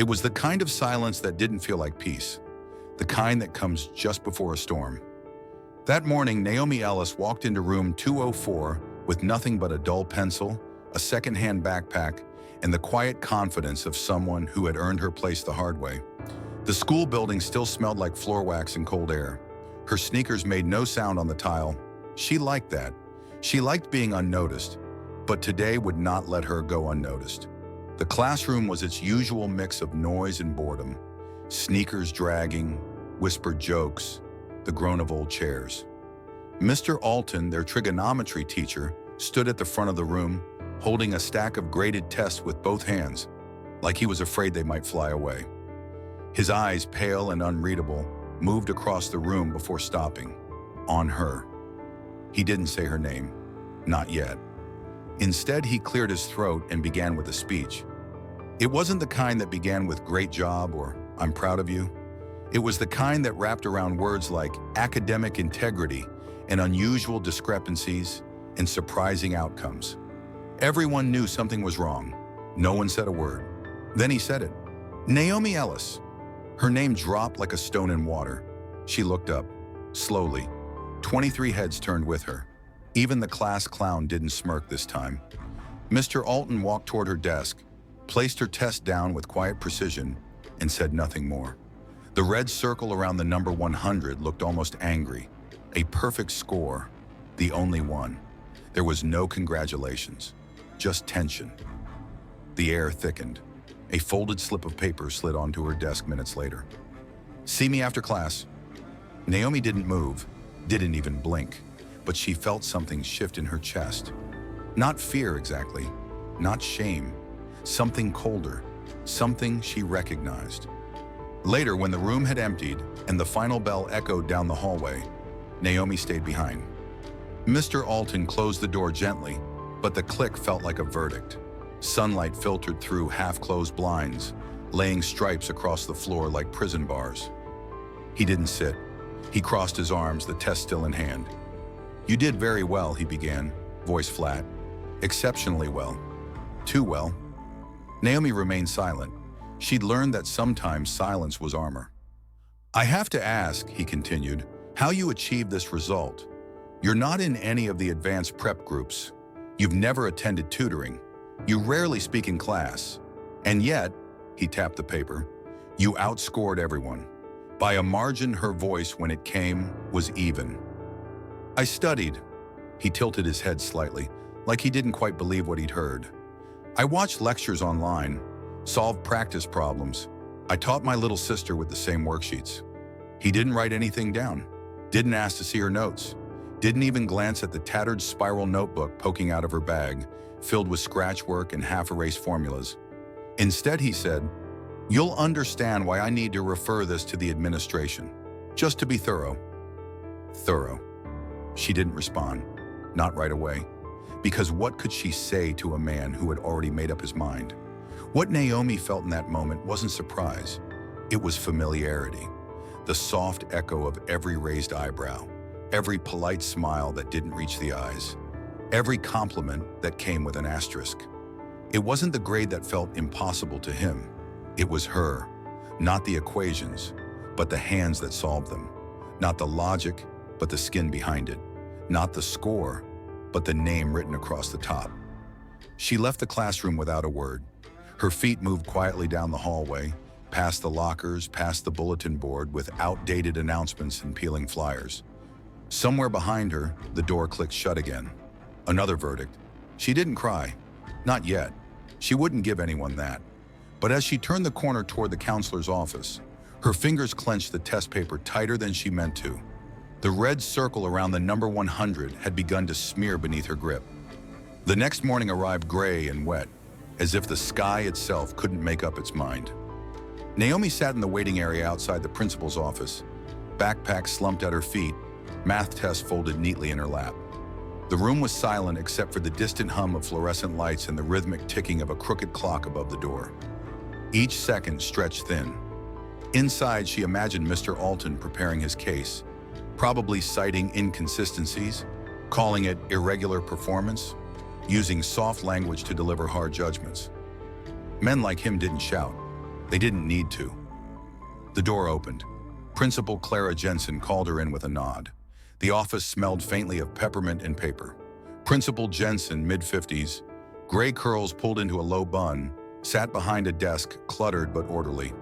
It was the kind of silence that didn't feel like peace, the kind that comes just before a storm. That morning, Naomi Ellis walked into room 204 with nothing but a dull pencil, a second-hand backpack, and the quiet confidence of someone who had earned her place the hard way. The school building still smelled like floor wax and cold air. Her sneakers made no sound on the tile. She liked that. She liked being unnoticed, but today would not let her go unnoticed. The classroom was its usual mix of noise and boredom. Sneakers dragging, whispered jokes, the groan of old chairs. Mr. Alton, their trigonometry teacher, stood at the front of the room, holding a stack of graded tests with both hands, like he was afraid they might fly away. His eyes, pale and unreadable, moved across the room before stopping. On her. He didn't say her name. Not yet. Instead, he cleared his throat and began with a speech. It wasn't the kind that began with "great job" or "I'm proud of you." It was the kind that wrapped around words like academic integrity and unusual discrepancies and surprising outcomes. Everyone knew something was wrong. No one said a word. Then he said it. Naomi Ellis. Her name dropped like a stone in water. She looked up, slowly. 23 heads turned with her. Even the class clown didn't smirk this time. Mr. Alton walked toward her desk, placed her test down with quiet precision, and said nothing more. The red circle around the number 100 looked almost angry. A perfect score, the only one. There was no congratulations, just tension. The air thickened. A folded slip of paper slid onto her desk minutes later. "See me after class." Naomi didn't move, didn't even blink, but she felt something shift in her chest. Not fear exactly, not shame, something colder, something she recognized. Later, when the room had emptied and the final bell echoed down the hallway, Naomi stayed behind. Mr. Alton closed the door gently, but the click felt like a verdict. Sunlight filtered through half-closed blinds, laying stripes across the floor like prison bars. He didn't sit. He crossed his arms, the test still in hand. "You did very well," he began, voice flat. "Exceptionally well. Too well." Naomi remained silent. She'd learned that sometimes silence was armor. "I have to ask," he continued, "how you achieved this result. You're not in any of the advanced prep groups. You've never attended tutoring. You rarely speak in class. And yet," he tapped the paper, "you outscored everyone. By a margin, her voice, when it came, was even." "I studied." He tilted his head slightly, like he didn't quite believe what he'd heard. "I watched lectures online, solved practice problems. I taught my little sister with the same worksheets." He didn't write anything down, didn't ask to see her notes, didn't even glance at the tattered spiral notebook poking out of her bag, filled with scratch work and half-erased formulas. Instead, he said, "You'll understand why I need to refer this to the administration, just to be thorough." Thorough. She didn't respond, not right away, because what could she say to a man who had already made up his mind? What Naomi felt in that moment wasn't surprise. It was familiarity, the soft echo of every raised eyebrow, every polite smile that didn't reach the eyes, every compliment that came with an asterisk. It wasn't the grade that felt impossible to him. It was her, not the equations, but the hands that solved them, not the logic, but the skin behind it, not the score, but the name written across the top. She left the classroom without a word. Her feet moved quietly down the hallway, past the lockers, past the bulletin board with outdated announcements and peeling flyers. Somewhere behind her, the door clicked shut again. Another verdict. She didn't cry. Not yet. She wouldn't give anyone that. But as she turned the corner toward the counselor's office, her fingers clenched the test paper tighter than she meant to. The red circle around the number 100 had begun to smear beneath her grip. The next morning arrived gray and wet, as if the sky itself couldn't make up its mind. Naomi sat in the waiting area outside the principal's office, backpack slumped at her feet, math test folded neatly in her lap. The room was silent except for the distant hum of fluorescent lights and the rhythmic ticking of a crooked clock above the door. Each second stretched thin. Inside, she imagined Mr. Alton preparing his case, probably citing inconsistencies, calling it irregular performance, using soft language to deliver hard judgments. Men like him didn't shout. They didn't need to. The door opened. Principal Clara Jensen called her in with a nod. The office smelled faintly of peppermint and paper. Principal Jensen, mid-50s, gray curls pulled into a low bun, sat behind a desk, cluttered but orderly.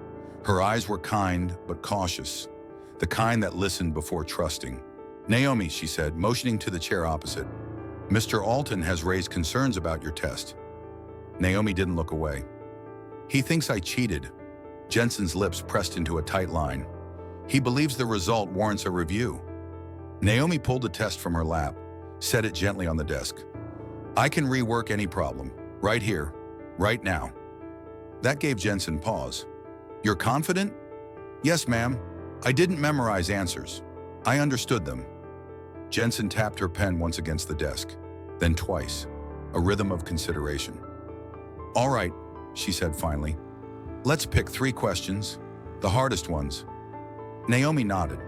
Her eyes were kind but cautious, the kind that listened before trusting. "Naomi," she said, motioning to the chair opposite, "Mr. Alton has raised concerns about your test." Naomi didn't look away. "He thinks I cheated." Jensen's lips pressed into a tight line. "He believes the result warrants a review." Naomi pulled the test from her lap, set it gently on the desk. "I can rework any problem, right here, right now." That gave Jensen pause. "You're confident?" "Yes, ma'am. I didn't memorize answers. I understood them." Jensen tapped her pen once against the desk, then twice, a rhythm of consideration. "All right," she said finally. "Let's pick 3 questions, the hardest ones." Naomi nodded.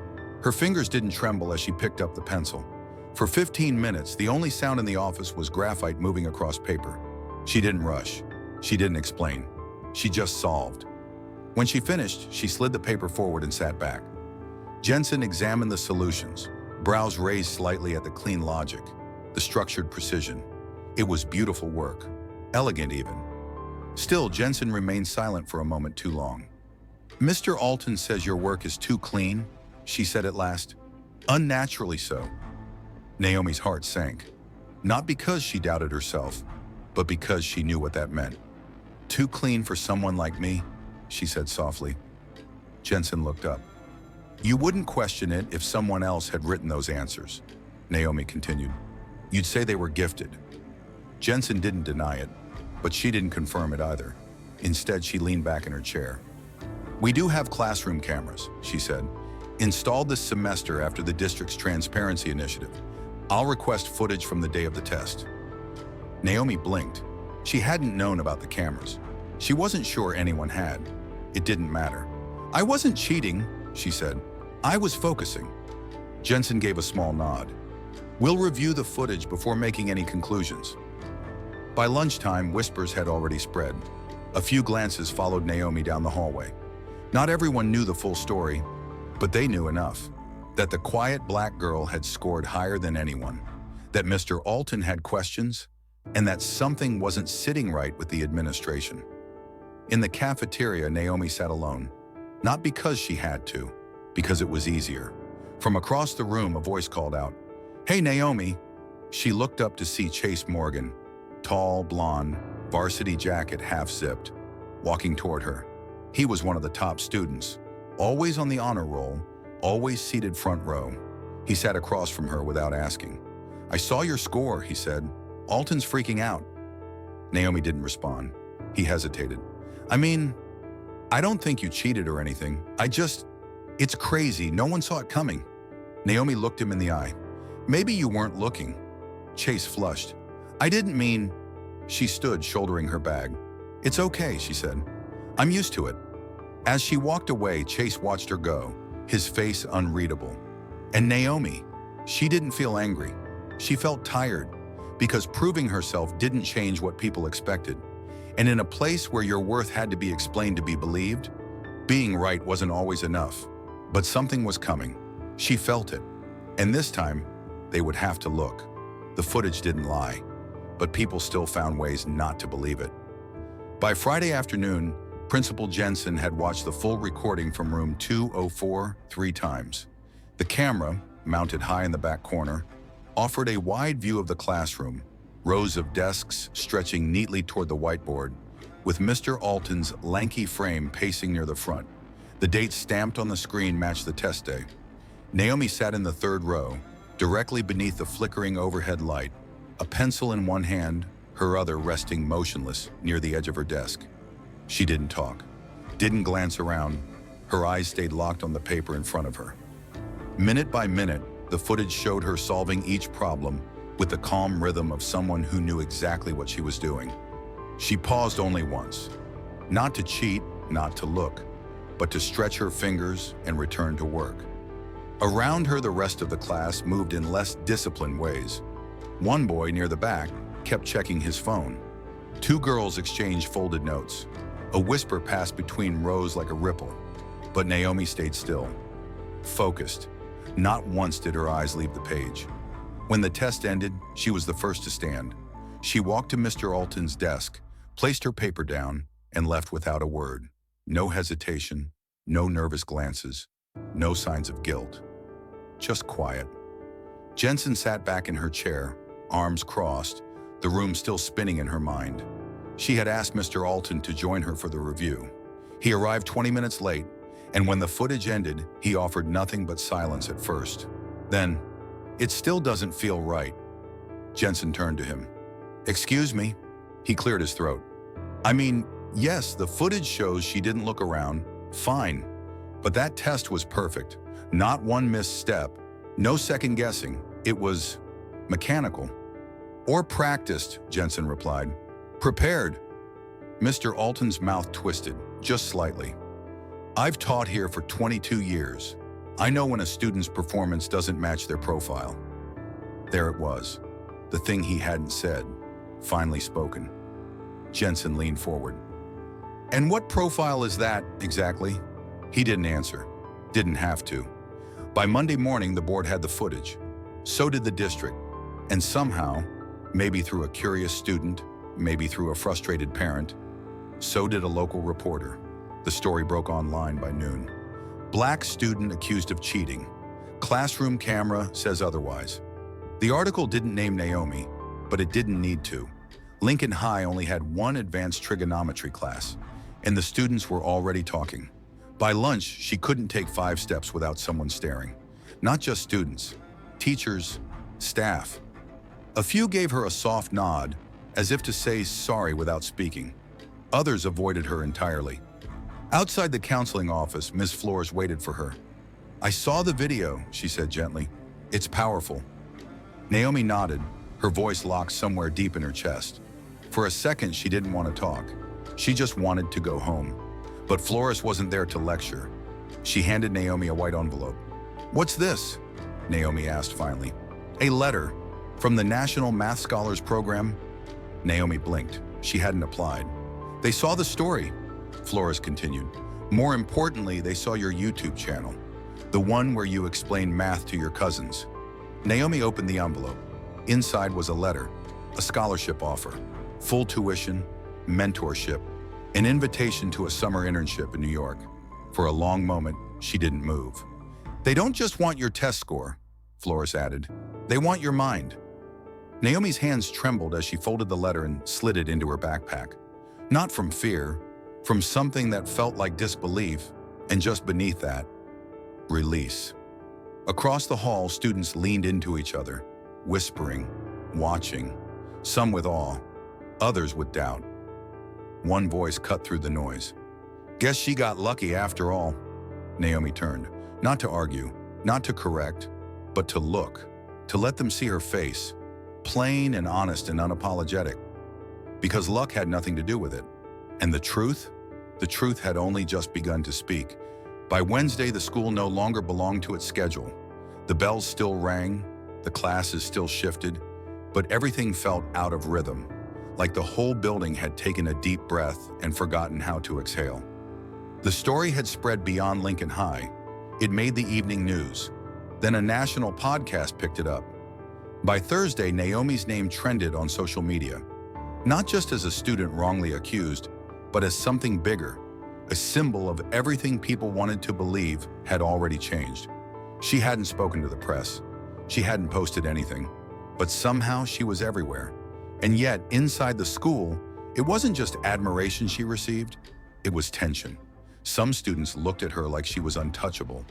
Her fingers didn't tremble as she picked up the pencil. For 15 minutes, the only sound in the office was graphite moving across paper. She didn't rush. She didn't explain. She just solved. When she finished, she slid the paper forward and sat back. Jensen examined the solutions, brows raised slightly at the clean logic, the structured precision. It was beautiful work, elegant even. Still, Jensen remained silent for a moment too long. "Mr. Alton says your work is too clean," she said at last. "Unnaturally so." Naomi's heart sank, not because she doubted herself, but because she knew what that meant. "Too clean for someone like me," she said softly. Jensen looked up. "You wouldn't question it if someone else had written those answers," Naomi continued. "You'd say they were gifted." Jensen didn't deny it, but she didn't confirm it either. Instead, she leaned back in her chair. "We do have classroom cameras," she said, "installed this semester after the district's transparency initiative. I'll request footage from the day of the test." Naomi blinked. She hadn't known about the cameras. She wasn't sure anyone had. It didn't matter. "I wasn't cheating," she said. "I was focusing." Jensen gave a small nod. "We'll review the footage before making any conclusions." By lunchtime, whispers had already spread. A few glances followed Naomi down the hallway. Not everyone knew the full story, but they knew enough. That the quiet black girl had scored higher than anyone, that Mr. Alton had questions, and that something wasn't sitting right with the administration. In the cafeteria, Naomi sat alone, not because she had to, because it was easier. From across the room, a voice called out, "Hey, Naomi." She looked up to see Chase Morgan, tall, blonde, varsity jacket half-zipped, walking toward her. He was one of the top students, always on the honor roll, always seated front row. He sat across from her without asking. "I saw your score," he said. "Alton's freaking out." Naomi didn't respond. He hesitated. I don't think you cheated or anything. It's crazy. No one saw it coming." Naomi looked him in the eye. "Maybe you weren't looking." Chase flushed. "I didn't mean..." She stood, shouldering her bag. "It's okay," she said. "I'm used to it." As she walked away, Chase watched her go, his face unreadable. And Naomi, she didn't feel angry. She felt tired, because proving herself didn't change what people expected. And in a place where your worth had to be explained to be believed, being right wasn't always enough. But something was coming. She felt it. And this time, they would have to look. The footage didn't lie, but people still found ways not to believe it. By Friday afternoon, Principal Jensen had watched the full recording from room 204 3 times. The camera, mounted high in the back corner, offered a wide view of the classroom, rows of desks stretching neatly toward the whiteboard, with Mr. Alton's lanky frame pacing near the front. The dates stamped on the screen matched the test day. Naomi sat in the 3rd row, directly beneath the flickering overhead light, a pencil in one hand, her other resting motionless near the edge of her desk. She didn't talk, didn't glance around. Her eyes stayed locked on the paper in front of her. Minute by minute, the footage showed her solving each problem with the calm rhythm of someone who knew exactly what she was doing. She paused only once, not to cheat, not to look, but to stretch her fingers and return to work. Around her, the rest of the class moved in less disciplined ways. One boy near the back kept checking his phone. 2 girls exchanged folded notes. A whisper passed between rows like a ripple, but Naomi stayed still, focused. Not once did her eyes leave the page. When the test ended, she was the first to stand. She walked to Mr. Alton's desk, placed her paper down, and left without a word. No hesitation, no nervous glances, no signs of guilt. Just quiet. Jensen sat back in her chair, arms crossed, the room still spinning in her mind. She had asked Mr. Alton to join her for the review. He arrived 20 minutes late, and when the footage ended, he offered nothing but silence at first. Then, "It still doesn't feel right." Jensen turned to him. "Excuse me?" He cleared his throat. "I mean, yes, the footage shows she didn't look around. Fine. But that test was perfect. Not one misstep. No second guessing. It was mechanical." "Or practiced," Jensen replied. "Prepared." Mr. Alton's mouth twisted, just slightly. "I've taught here for 22 years. I know when a student's performance doesn't match their profile." There it was, the thing he hadn't said, finally spoken. Jensen leaned forward. "And what profile is that, exactly?" He didn't answer. Didn't have to. By Monday morning, the board had the footage. So did the district. And somehow, maybe through a curious student, maybe through a frustrated parent, so did a local reporter. The story broke online by noon. Black student accused of cheating. Classroom camera says otherwise. The article didn't name Naomi, but it didn't need to. Lincoln High only had one advanced trigonometry class, and the students were already talking. By lunch, she couldn't take 5 steps without someone staring. Not just students, teachers, staff. A few gave her a soft nod, as if to say sorry without speaking. Others avoided her entirely. Outside the counseling office, Ms. Flores waited for her. "I saw the video," she said gently. "It's powerful." Naomi nodded, her voice locked somewhere deep in her chest. For a second, she didn't want to talk. She just wanted to go home. But Flores wasn't there to lecture. She handed Naomi a white envelope. "What's this?" Naomi asked finally. "A letter from the National Math Scholars Program." Naomi blinked. She hadn't applied. "They saw the story," Flores continued. "More importantly, they saw your YouTube channel, the one where you explain math to your cousins." Naomi opened the envelope. Inside was a letter, a scholarship offer, full tuition, mentorship, an invitation to a summer internship in New York. For a long moment, she didn't move. "They don't just want your test score," Flores added. "They want your mind." Naomi's hands trembled as she folded the letter and slid it into her backpack. Not from fear, from something that felt like disbelief, and just beneath that, release. Across the hall, students leaned into each other, whispering, watching, some with awe, others with doubt. One voice cut through the noise. "Guess she got lucky after all." Naomi turned, not to argue, not to correct, but to look, to let them see her face, plain and honest and unapologetic. Because luck had nothing to do with it. And the truth had only just begun to speak. By Wednesday, the school no longer belonged to its schedule. The bells still rang, the classes still shifted, but everything felt out of rhythm, like the whole building had taken a deep breath and forgotten how to exhale. The story had spread beyond Lincoln High. It made the evening news. Then a national podcast picked it up. By Thursday, Naomi's name trended on social media, not just as a student wrongly accused, but as something bigger, a symbol of everything people wanted to believe had already changed. She hadn't spoken to the press. She hadn't posted anything, but somehow she was everywhere. And yet, inside the school, it wasn't just admiration she received, it was tension. Some students looked at her like she was untouchable,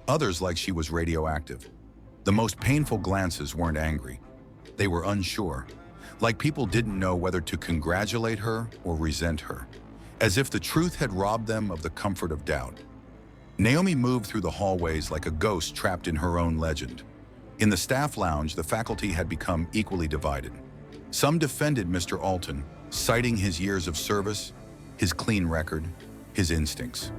others like she was radioactive. The most painful glances weren't angry. They were unsure, like people didn't know whether to congratulate her or resent her, as if the truth had robbed them of the comfort of doubt. Naomi moved through the hallways like a ghost trapped in her own legend. In the staff lounge, the faculty had become equally divided. Some defended Mr. Alton, citing his years of service, his clean record, his instincts.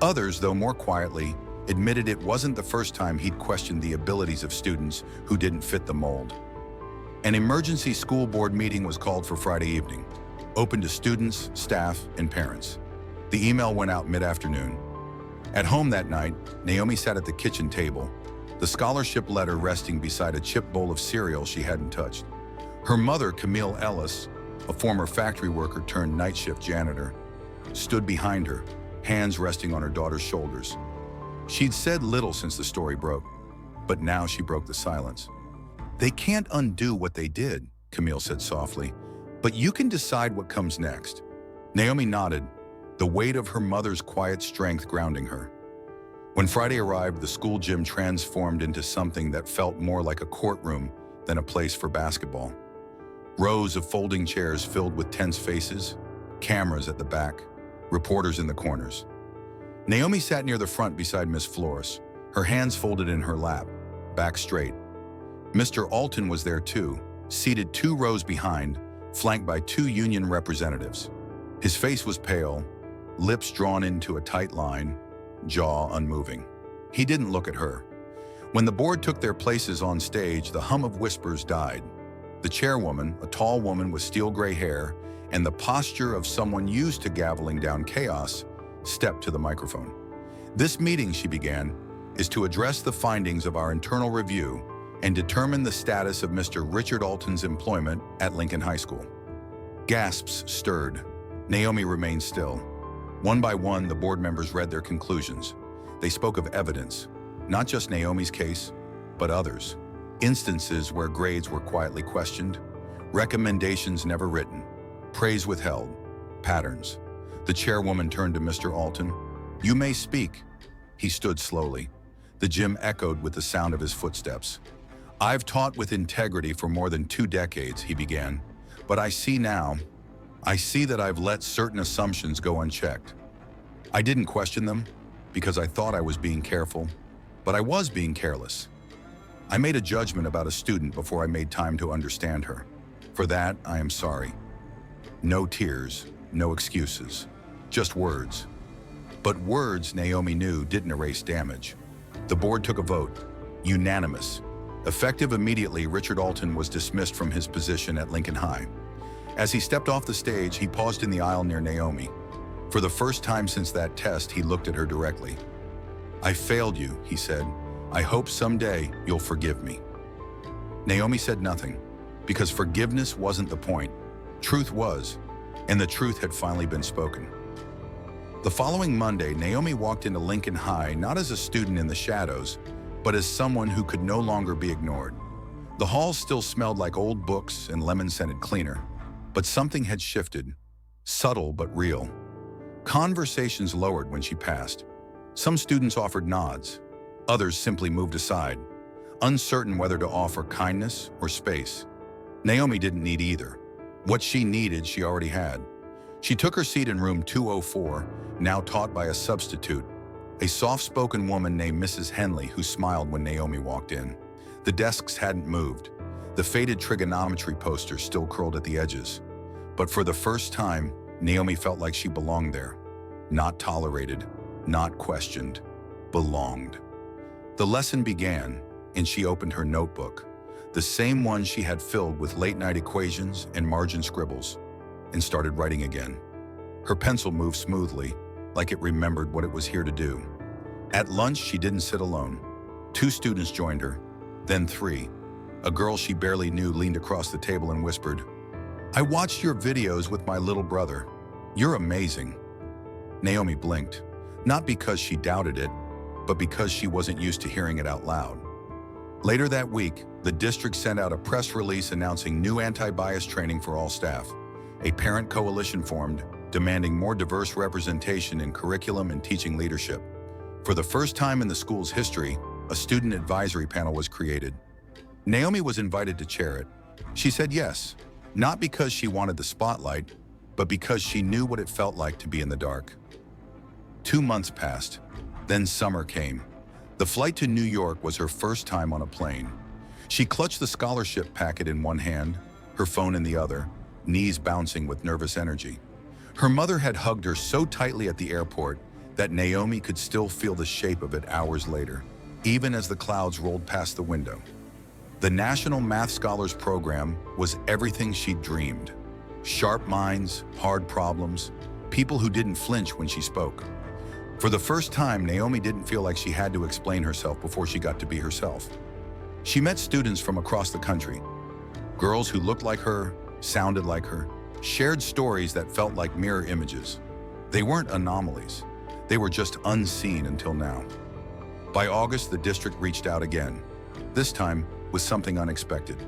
Others, though more quietly, admitted it wasn't the first time he'd questioned the abilities of students who didn't fit the mold. An emergency school board meeting was called for Friday evening, open to students, staff, and parents. The email went out mid-afternoon. At home that night, Naomi sat at the kitchen table, the scholarship letter resting beside a chipped bowl of cereal she hadn't touched. Her mother, Naomi Ellis, a former factory worker turned night shift janitor, stood behind her, hands resting on her daughter's shoulders. She'd said little since the story broke, but now she broke the silence. "They can't undo what they did," Camille said softly, "but you can decide what comes next." Naomi nodded, the weight of her mother's quiet strength grounding her. When Friday arrived, the school gym transformed into something that felt more like a courtroom than a place for basketball. Rows of folding chairs filled with tense faces, cameras at the back, reporters in the corners. Naomi sat near the front beside Miss Flores, her hands folded in her lap, back straight. Mr. Alton was there too, seated 2 rows behind, flanked by 2 union representatives. His face was pale, lips drawn into a tight line, jaw unmoving. He didn't look at her. When the board took their places on stage, the hum of whispers died. The chairwoman, a tall woman with steel gray hair and the posture of someone used to gaveling down chaos, stepped to the microphone. "This meeting," she began, "is to address the findings of our internal review and determine the status of Mr. Richard Alton's employment at Lincoln High School." Gasps stirred. Naomi remained still. One by one, the board members read their conclusions. They spoke of evidence, not just Naomi's case, but others. Instances where grades were quietly questioned, recommendations never written, praise withheld, patterns. The chairwoman turned to Mr. Alton. "You may speak." He stood slowly. The gym echoed with the sound of his footsteps. "I've taught with integrity for more than 2 decades," he began. "But I see that I've let certain assumptions go unchecked. I didn't question them because I thought I was being careful, but I was being careless. I made a judgment about a student before I made time to understand her. For that, I am sorry." No tears, no excuses, just words. But words, Naomi knew, didn't erase damage. The board took a vote, unanimous. Effective immediately, Richard Alton was dismissed from his position at Lincoln High. As he stepped off the stage, he paused in the aisle near Naomi. For the first time since that test, he looked at her directly. "I failed you," he said. "I hope someday you'll forgive me." Naomi said nothing, because forgiveness wasn't the point. Truth was, and the truth had finally been spoken. The following Monday, Naomi walked into Lincoln High not as a student in the shadows, but as someone who could no longer be ignored. The halls still smelled like old books and lemon-scented cleaner, but something had shifted, subtle but real. Conversations lowered when she passed. Some students offered nods, others simply moved aside, uncertain whether to offer kindness or space. Naomi didn't need either. What she needed, she already had. She took her seat in room 204, now taught by a substitute, a soft-spoken woman named Mrs. Henley who smiled when Naomi walked in. The desks hadn't moved. The faded trigonometry poster still curled at the edges. But for the first time, Naomi felt like she belonged there. Not tolerated, not questioned, belonged. The lesson began, and she opened her notebook, the same one she had filled with late-night equations and margin scribbles, and started writing again. Her pencil moved smoothly, like it remembered what it was here to do. At lunch, she didn't sit alone. 2 students joined her, then 3. A girl she barely knew leaned across the table and whispered, "I watched your videos with my little brother. You're amazing." Naomi blinked, not because she doubted it, but because she wasn't used to hearing it out loud. Later that week, the district sent out a press release announcing new anti-bias training for all staff. A parent coalition formed, demanding more diverse representation in curriculum and teaching leadership. For the first time in the school's history, a student advisory panel was created. Naomi was invited to chair it. She said yes, not because she wanted the spotlight, but because she knew what it felt like to be in the dark. 2 months passed, then summer came. The flight to New York was her first time on a plane. She clutched the scholarship packet in one hand, her phone in the other, knees bouncing with nervous energy. Her mother had hugged her so tightly at the airport that Naomi could still feel the shape of it hours later, even as the clouds rolled past the window. The National Math Scholars Program was everything she'd dreamed. Sharp minds, hard problems, people who didn't flinch when she spoke. For the first time, Naomi didn't feel like she had to explain herself before she got to be herself. She met students from across the country, girls who looked like her, sounded like her, shared stories that felt like mirror images. They weren't anomalies. They were just unseen until now. By August, the district reached out again, this time with something unexpected.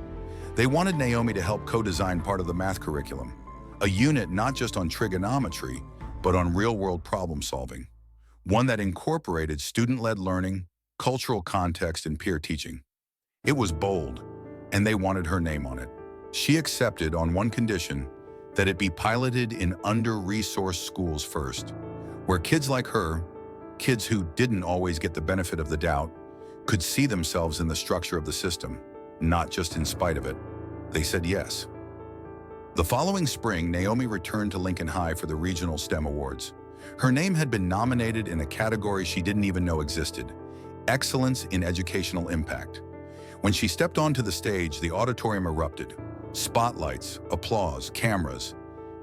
They wanted Naomi to help co-design part of the math curriculum, a unit not just on trigonometry, but on real-world problem solving, one that incorporated student-led learning, cultural context, and peer teaching. It was bold, and they wanted her name on it. She accepted on one condition, that it be piloted in under-resourced schools first, where kids like her, kids who didn't always get the benefit of the doubt, could see themselves in the structure of the system, not just in spite of it. They said yes. The following spring, Naomi returned to Lincoln High for the Regional STEM Awards. Her name had been nominated in a category she didn't even know existed, Excellence in Educational Impact. When she stepped onto the stage, the auditorium erupted. Spotlights, applause, cameras,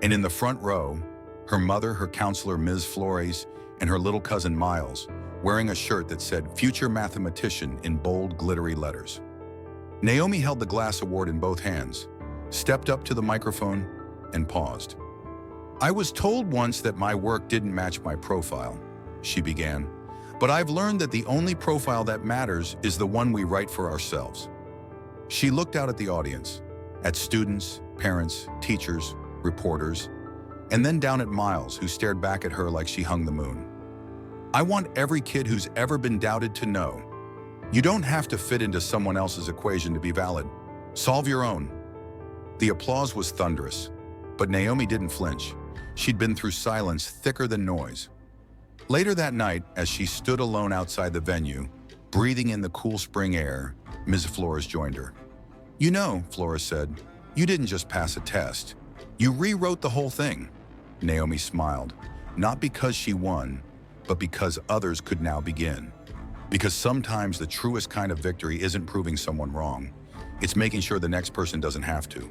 and in the front row, her mother, her counselor, Ms. Flores, and her little cousin, Miles, wearing a shirt that said, "Future Mathematician" in bold, glittery letters. Naomi held the glass award in both hands, stepped up to the microphone, and paused. "I was told once that my work didn't match my profile," she began, "but I've learned that the only profile that matters is the one we write for ourselves." She looked out at the audience, at students, parents, teachers, reporters, and then down at Miles, who stared back at her like she hung the moon. "I want every kid who's ever been doubted to know, you don't have to fit into someone else's equation to be valid. Solve your own." The applause was thunderous, but Naomi didn't flinch. She'd been through silence thicker than noise. Later that night, as she stood alone outside the venue, breathing in the cool spring air, Ms. Flores joined her. "You know," Flores said, "you didn't just pass a test. You rewrote the whole thing." Naomi smiled, not because she won, but because others could now begin. Because sometimes the truest kind of victory isn't proving someone wrong. It's making sure the next person doesn't have to.